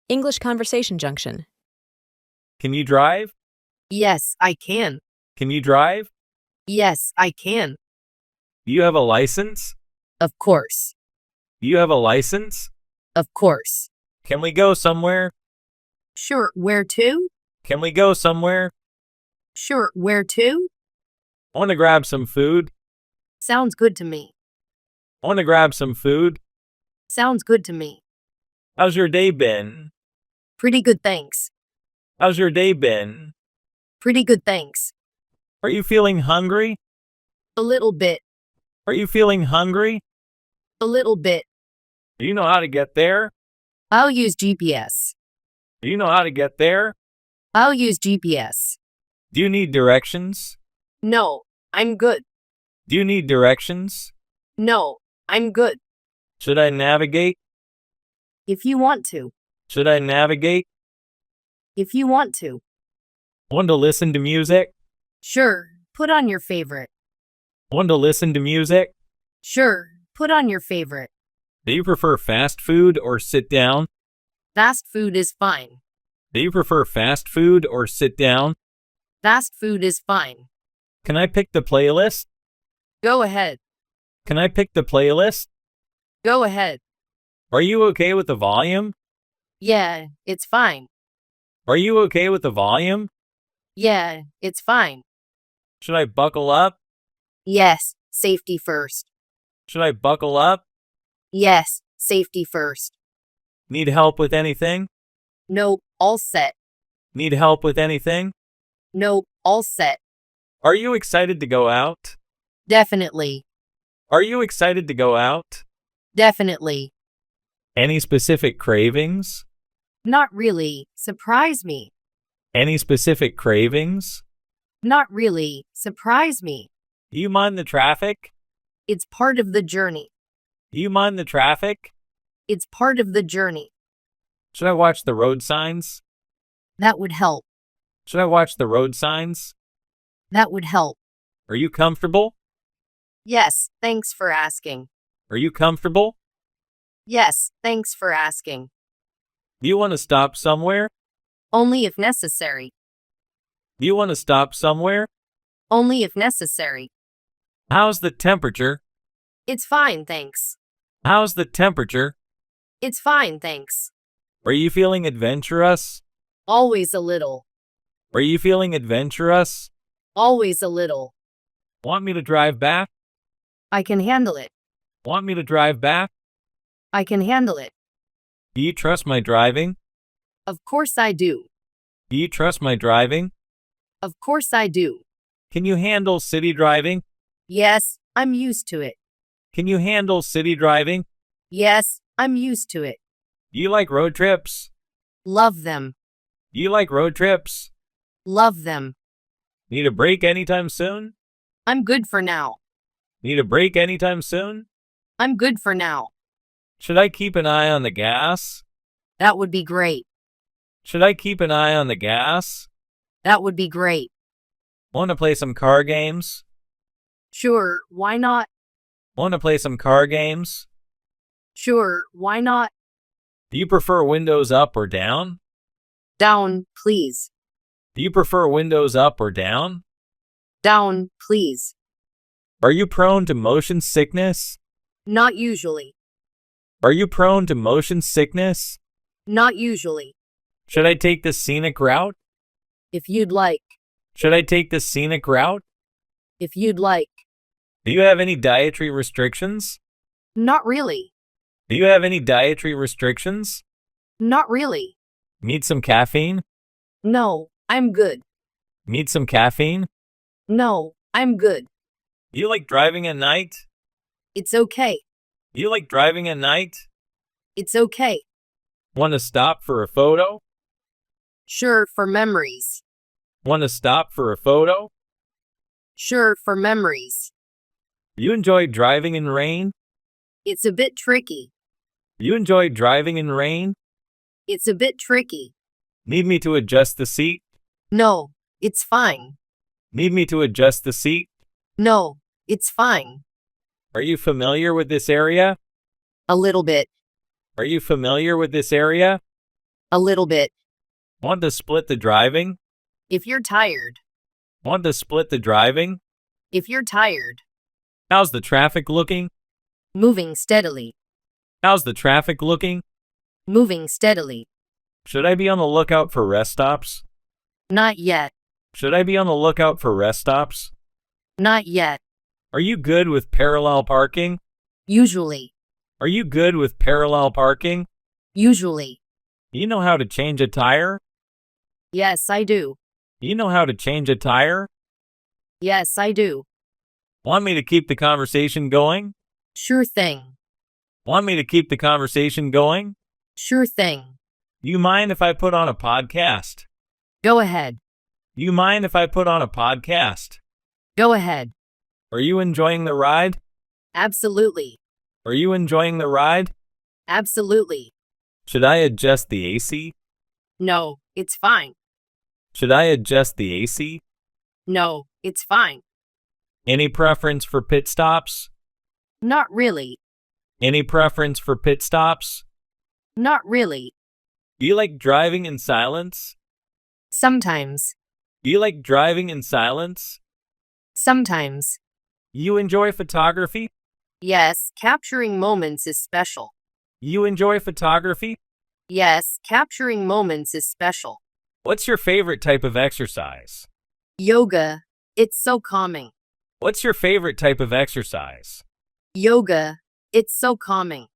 English conversation junction. Can you drive? Yes, I can. Can you drive? Yes, I can. Do you have a license? Of course. Do you have a license? Of course. Can we go somewhere? Sure, where to? Can we go somewhere? Sure, where to? I want to grab some food. Sounds good to me. I want to grab some food. Sounds good to me. How's your day been? Pretty good, thanks. How's your day been? Pretty good, thanks. Are you feeling hungry? A little bit. Are you feeling hungry? A little bit. Do you know how to get there? I'll use GPS. Do you know how to get there? I'll use GPS. Do you need directions? No, I'm good. Do you need directions? No, I'm good. Should I navigate? If you want to. Should I navigate? If you want to. Want to listen to music? Sure, put on your favorite. Want to listen to music? Sure, put on your favorite. Do you prefer fast food or sit down? Fast food is fine. Do you prefer fast food or sit down? Fast food is fine. Can I pick the playlist? Go ahead. Can I pick the playlist? Go ahead. Are you okay with the volume? Yeah, it's fine. Are you okay with the volume? Yeah, it's fine. Should I buckle up? Yes, safety first. Should I buckle up? Yes, safety first. Need help with anything? Nope, all set. Need help with anything? Nope, all set. Are you excited to go out? Definitely. Are you excited to go out? Definitely. Any specific cravings? Not really. Surprise me. Any specific cravings? Not really. Surprise me. Do you mind the traffic? It's part of the journey. Do you mind the traffic? It's part of the journey. Should I watch the road signs? That would help. Should I watch the road signs? That would help. Are you comfortable? Yes, thanks for asking. Are you comfortable? Yes, thanks for asking. Do you want to stop somewhere? Only if necessary. Do you want to stop somewhere? Only if necessary. How's the temperature? It's fine, thanks. How's the temperature? It's fine, thanks. Are you feeling adventurous? Always a little. Are you feeling adventurous? Always a little. Want me to drive back? I can handle it. Want me to drive back? I can handle it. Do you trust my driving? Of course I do. Do you trust my driving? Of course I do. Can you handle city driving? Yes, I'm used to it. Can you handle city driving? Yes, I'm used to it. Do you like road trips? Love them. Do you like road trips? Love them. Need a break anytime soon? I'm good for now. Need a break anytime soon? I'm good for now. Should I keep an eye on the gas? That would be great. Should I keep an eye on the gas? That would be great. Want to play some car games? Sure, why not? Want to play some car games? Sure, why not? Do you prefer windows up or down? Down, please. Do you prefer windows up or down? Down, please. Are you prone to motion sickness? Not usually. Are you prone to motion sickness? Not usually. Should I take the scenic route? If you'd like. Should I take the scenic route? If you'd like. Do you have any dietary restrictions? Not really. Do you have any dietary restrictions? Not really. Need some caffeine? No, I'm good. Need some caffeine? No, I'm good. Do you like driving at night? It's okay. Do you like driving at night? It's okay. Want to stop for a photo? Sure, for memories. Want to stop for a photo? Sure, for memories. You enjoy driving in rain? It's a bit tricky. You enjoy driving in rain? It's a bit tricky. Need me to adjust the seat? No, it's fine. Need me to adjust the seat? No, it's fine. Are you familiar with this area? A little bit. Are you familiar with this area? A little bit. Want to split the driving? If you're tired. Want to split the driving? If you're tired. How's the traffic looking? Moving steadily. How's the traffic looking? Moving steadily. Should I be on the lookout for rest stops? Not yet. Should I be on the lookout for rest stops? Not yet. Are you good with parallel parking? Usually. Are you good with parallel parking? Usually. You know how to change a tire? Yes, I do. You know how to change a tire? Yes, I do. Want me to keep the conversation going? Sure thing. Want me to keep the conversation going? Sure thing. You mind if I put on a podcast? Go ahead. You mind if I put on a podcast? Go ahead. Are you enjoying the ride? Absolutely. Are you enjoying the ride? Absolutely. Should I adjust the AC? No, it's fine. Should I adjust the AC? No, it's fine. Any preference for pit stops? Not really. Any preference for pit stops? Not really. Do you like driving in silence? Sometimes. Do you like driving in silence? Sometimes. You enjoy photography? Yes, capturing moments is special. You enjoy photography? Yes, capturing moments is special. What's your favorite type of exercise? Yoga. It's so calming. What's your favorite type of exercise? Yoga. It's so calming.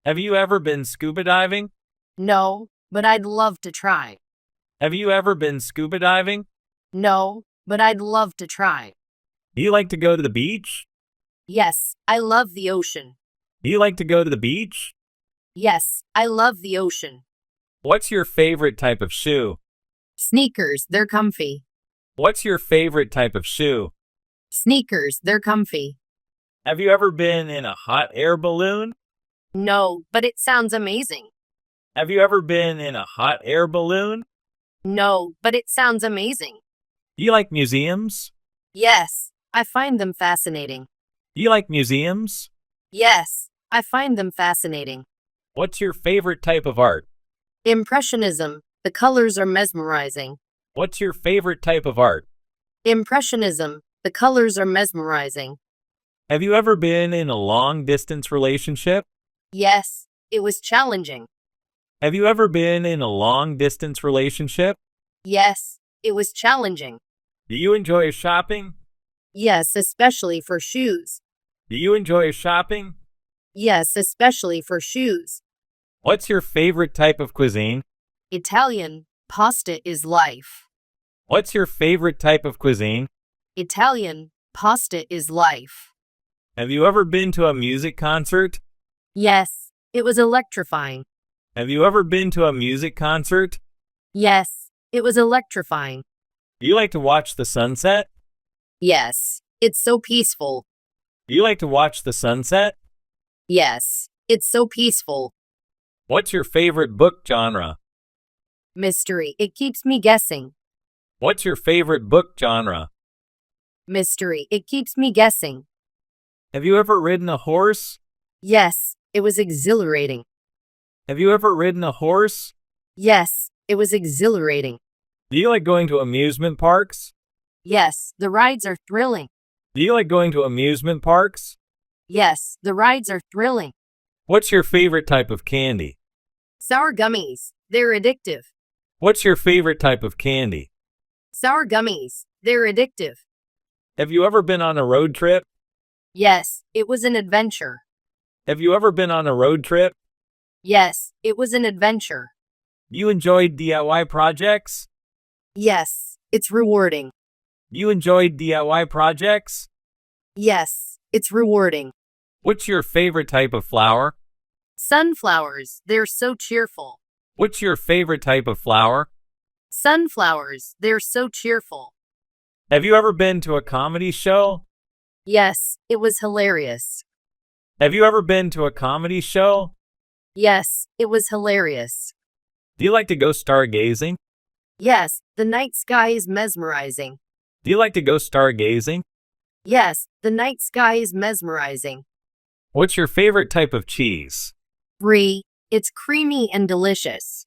Have you ever been scuba diving? No, but I'd love to try. Have you ever been scuba diving? No, but I'd love to try. Do you like to go to the beach? Yes, I love the ocean. Do you like to go to the beach? Yes, I love the ocean. What's your favorite type of shoe? Sneakers, they're comfy. What's your favorite type of shoe? Sneakers, they're comfy. Have you ever been in a hot air balloon? No, but it sounds amazing. Have you ever been in a hot air balloon? No, but it sounds amazing. Do you like museums? Yes, I find them fascinating. Do you like museums? Yes, I find them fascinating. What's your favorite type of art? Impressionism, the colors are mesmerizing. What's your favorite type of art? Impressionism, the colors are mesmerizing. Have you ever been in a long-distance relationship? Yes, it was challenging. Have you ever been in a long-distance relationship? Yes, it was challenging. Do you enjoy shopping? Yes, especially for shoes. Do you enjoy shopping? Yes, especially for shoes. What's your favorite type of cuisine? Italian, pasta is life. What's your favorite type of cuisine? Italian, pasta is life. Have you ever been to a music concert? Yes, it was electrifying. Have you ever been to a music concert? Yes, it was electrifying. Do you like to watch the sunset? Yes, it's so peaceful. Do you like to watch the sunset? Yes, it's so peaceful. What's your favorite book genre? Mystery, it keeps me guessing. What's your favorite book genre? Mystery, it keeps me guessing. Have you ever ridden a horse? Yes, it was exhilarating. Have you ever ridden a horse? Yes, it was exhilarating. Do you like going to amusement parks? Yes, the rides are thrilling. Do you like going to amusement parks? Yes, the rides are thrilling. What's your favorite type of candy? Sour gummies, they're addictive. What's your favorite type of candy? Sour gummies, they're addictive. Have you ever been on a road trip? Yes, it was an adventure. Have you ever been on a road trip? Yes, it was an adventure. You enjoyed DIY projects? Yes, it's rewarding. You enjoyed DIY projects? Yes, it's rewarding. What's your favorite type of flower? Sunflowers, they're so cheerful. What's your favorite type of flower? Sunflowers, they're so cheerful. Have you ever been to a comedy show? Yes, it was hilarious. Have you ever been to a comedy show? Yes, it was hilarious. Do you like to go stargazing? Yes, the night sky is mesmerizing. Do you like to go stargazing? Yes, the night sky is mesmerizing. What's your favorite type of cheese? Brie, it's creamy and delicious.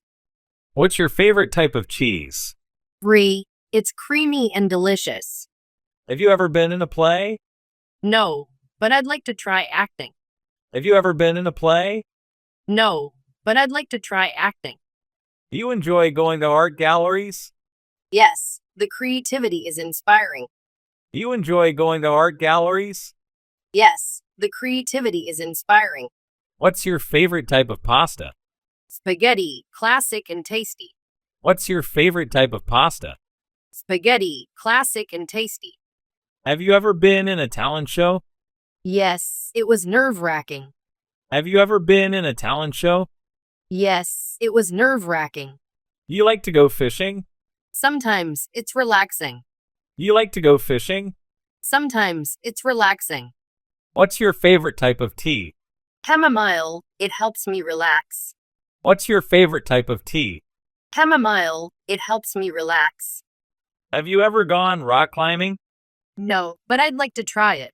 What's your favorite type of cheese? Brie. It's creamy and delicious. Have you ever been in a play? No, but I'd like to try acting. Have you ever been in a play? No, but I'd like to try acting. Do you enjoy going to art galleries? Yes, the creativity is inspiring. Do you enjoy going to art galleries? Yes, the creativity is inspiring. What's your favorite type of pasta? Spaghetti, classic and tasty. What's your favorite type of pasta? Spaghetti, classic and tasty. Have you ever been in a talent show? Yes, it was nerve-wracking. Have you ever been in a talent show? Yes, it was nerve-wracking. Do you like to go fishing? Sometimes it's relaxing. Do you like to go fishing? Sometimes it's relaxing. What's your favorite type of tea? Chamomile, it helps me relax. What's your favorite type of tea? Chamomile, it helps me relax. Have you ever gone rock climbing? No, but I'd like to try it.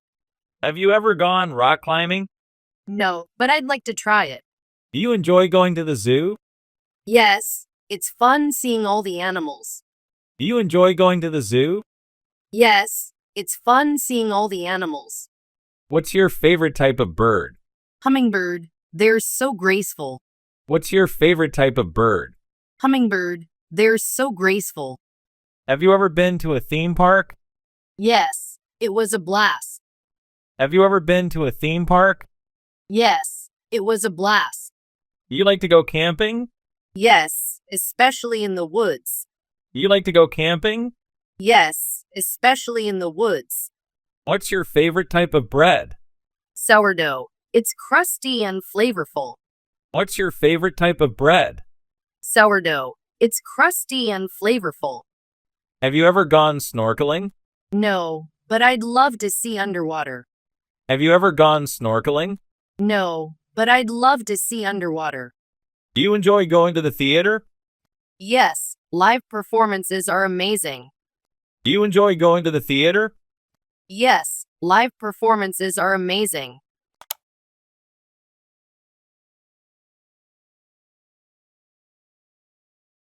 Have you ever gone rock climbing? No, but I'd like to try it. Do you enjoy going to the zoo? Yes, it's fun seeing all the animals. Do you enjoy going to the zoo? Yes, it's fun seeing all the animals. What's your favorite type of bird? Hummingbird, they're so graceful. What's your favorite type of bird? Hummingbird, they're so graceful. Have you ever been to a theme park? Yes, it was a blast. Have you ever been to a theme park? Yes, it was a blast. Do you like to go camping? Yes, especially in the woods. Do you like to go camping? Yes, especially in the woods. What's your favorite type of bread? Sourdough, it's crusty and flavorful. What's your favorite type of bread? Sourdough, it's crusty and flavorful. Have you ever gone snorkeling? No, but I'd love to see underwater. Have you ever gone snorkeling? No, but I'd love to see underwater. Do you enjoy going to the theater? Yes, live performances are amazing. Do you enjoy going to the theater? Yes, live performances are amazing.